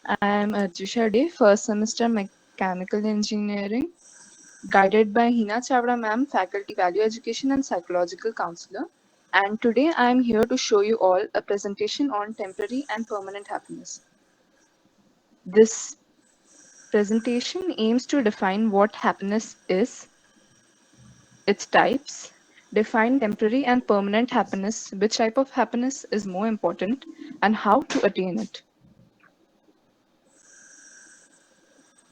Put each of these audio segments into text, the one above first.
I am Arjusha Day, first semester mechanical engineering, guided by Hina Chavda ma'am, faculty value education and psychological counselor. And today I am here to show you all a presentation on temporary and permanent happiness. This presentation aims to define what happiness is, its types, define temporary and permanent happiness, which type of happiness is more important, and how to attain it.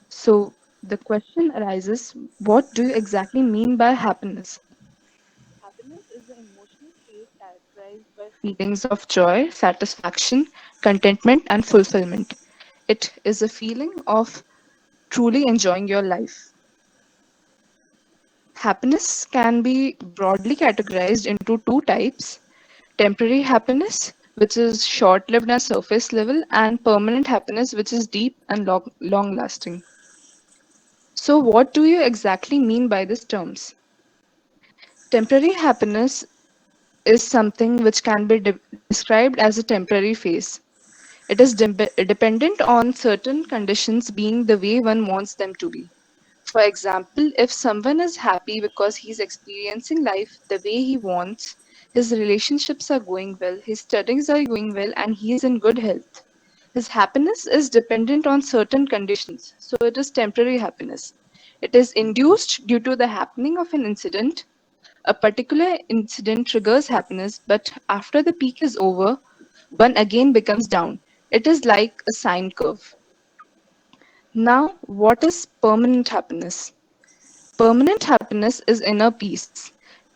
So the question arises, what do you exactly mean by happiness? Happiness is the emotional state characterized by feelings of joy, satisfaction, contentment, and fulfillment. It is a feeling of truly enjoying your life. Happiness can be broadly categorized into two types: temporary happiness, which is short lived and surface level, and permanent happiness, which is deep and long lasting. So, what do you exactly mean by these terms? Temporary happiness is something which can be described as a temporary phase. It is dependent on certain conditions being the way one wants them to be. For example, if someone is happy because he's experiencing life the way he wants, his relationships are going well, his studies are going well, and he is in good health. His happiness is dependent on certain conditions, so it is temporary happiness. It is induced due to the happening of an incident. A particular incident triggers happiness, but after the peak is over, one again becomes down. It is like a sine curve. Now, what is permanent happiness? Permanent happiness is inner peace.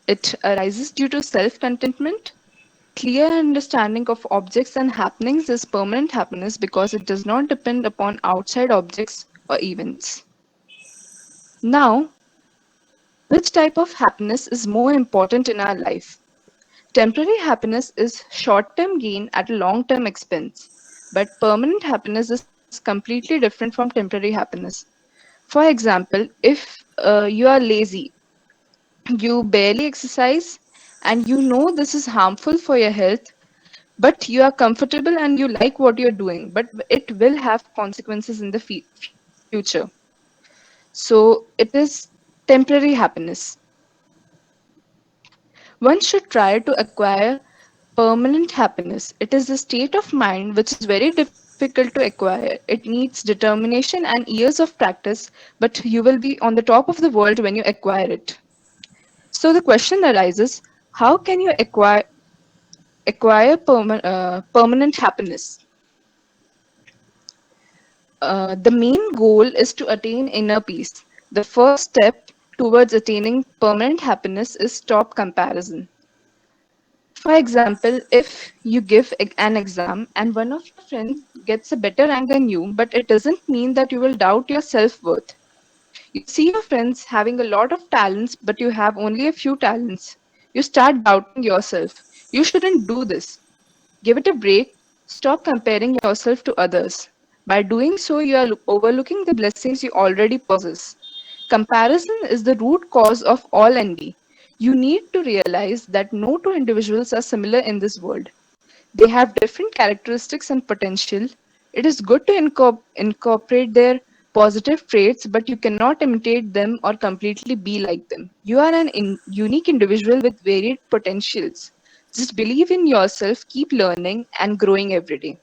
It arises due to self contentment. Clear understanding of objects and happenings is permanent happiness because it does not depend upon outside objects or events. Now, which type of happiness is more important in our life? Temporary happiness is short term gain at a long term expense, but permanent happiness is completely different from temporary happiness. For example, if you are lazy, you barely exercise, and you know this is harmful for your health, but you are comfortable and you like what you're doing, but it will have consequences in the future. So it is temporary happiness. One should try to acquire permanent happiness. It is a state of mind which is very difficult to acquire. It needs determination and years of practice, but you will be on the top of the world when you acquire it. So the question arises, how can you acquire permanent happiness? The main goal is to attain inner peace. The first step towards attaining permanent happiness is stop comparison. For example, if you give an exam and one of your friends gets a better rank than you, but it doesn't mean that you will doubt your self worth. You see your friends having a lot of talents, but you have only a few talents. You start doubting yourself. You shouldn't do this. Give it a break. Stop comparing yourself to others. By doing so, you are overlooking the blessings you already possess. Comparison is the root cause of all envy. You need to realize that no two individuals are similar in this world. They have different characteristics and potential. It is good to incorporate their positive traits, but you cannot imitate them or completely be like them. You are an unique individual with varied potentials. Just believe in yourself, keep learning, and growing every day.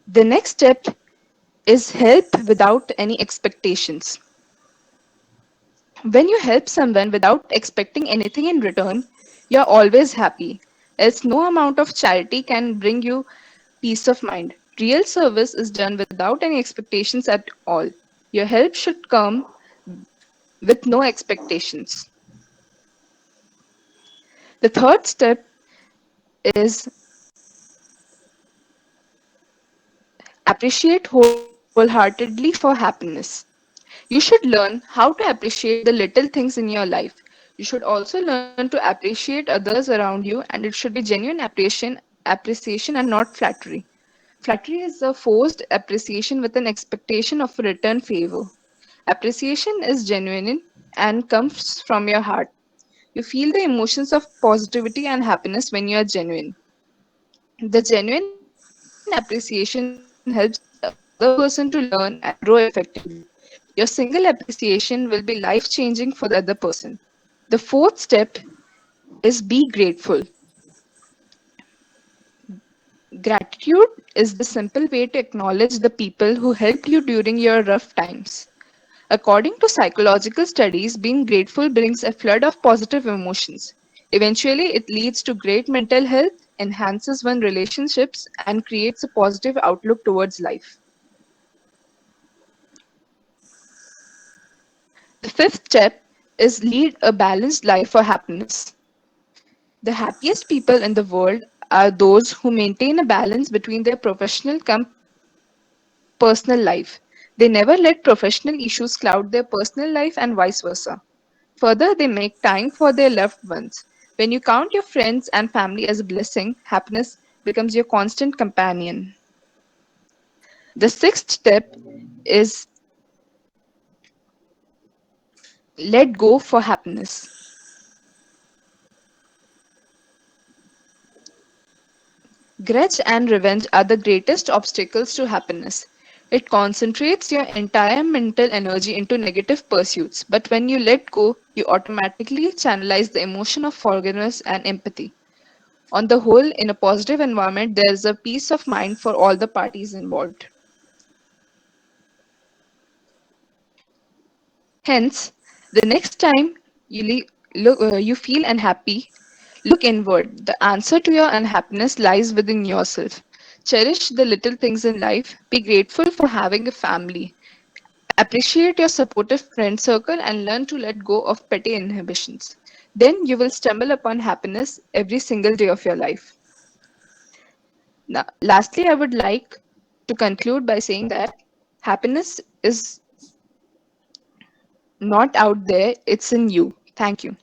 The next step is help without any expectations. When you help someone without expecting anything in return, you're always happy. Else, no amount of charity can bring you peace of mind. Real service is done without any expectations at all. Your help should come with no expectations. The third step is appreciate wholeheartedly for happiness. You should learn how to appreciate the little things in your life. You should also learn to appreciate others around you, and it should be genuine appreciation and not flattery. Flattery is a forced appreciation with an expectation of a return favor. Appreciation is genuine and comes from your heart. You feel the emotions of positivity and happiness when you are genuine. The genuine appreciation is not appreciation helps the other person to learn and grow effectively. Your single appreciation will be life changing for the other person. The fourth step is be grateful. Gratitude is the simple way to acknowledge the people who helped you during your rough times. According to psychological studies, being grateful brings a flood of positive emotions. Eventually, it leads to great mental health, enhances one's relationships, and creates a positive outlook towards life. The fifth step is lead a balanced life for happiness. The happiest people in the world are those who maintain a balance between their professional personal life. They never let professional issues cloud their personal life and vice versa. Further, they make time for their loved ones. When you count your friends and family as a blessing, happiness becomes your constant companion. The sixth step is let go for happiness. Grudge and revenge are the greatest obstacles to happiness. It concentrates your entire mental energy into negative pursuits, but when you let go, you automatically channelize the emotion of forgiveness and empathy. On the whole, in a positive environment, there is a peace of mind for all the parties involved. Hence, the next time you feel unhappy, look inward. The answer to your unhappiness lies within yourself. Cherish the little things in life. Be grateful for having a family. Appreciate your supportive friend circle and learn to let go of petty inhibitions. Then you will stumble upon happiness every single day of your life. Now, lastly, I would like to conclude by saying that happiness is not out there, it's in you. Thank you.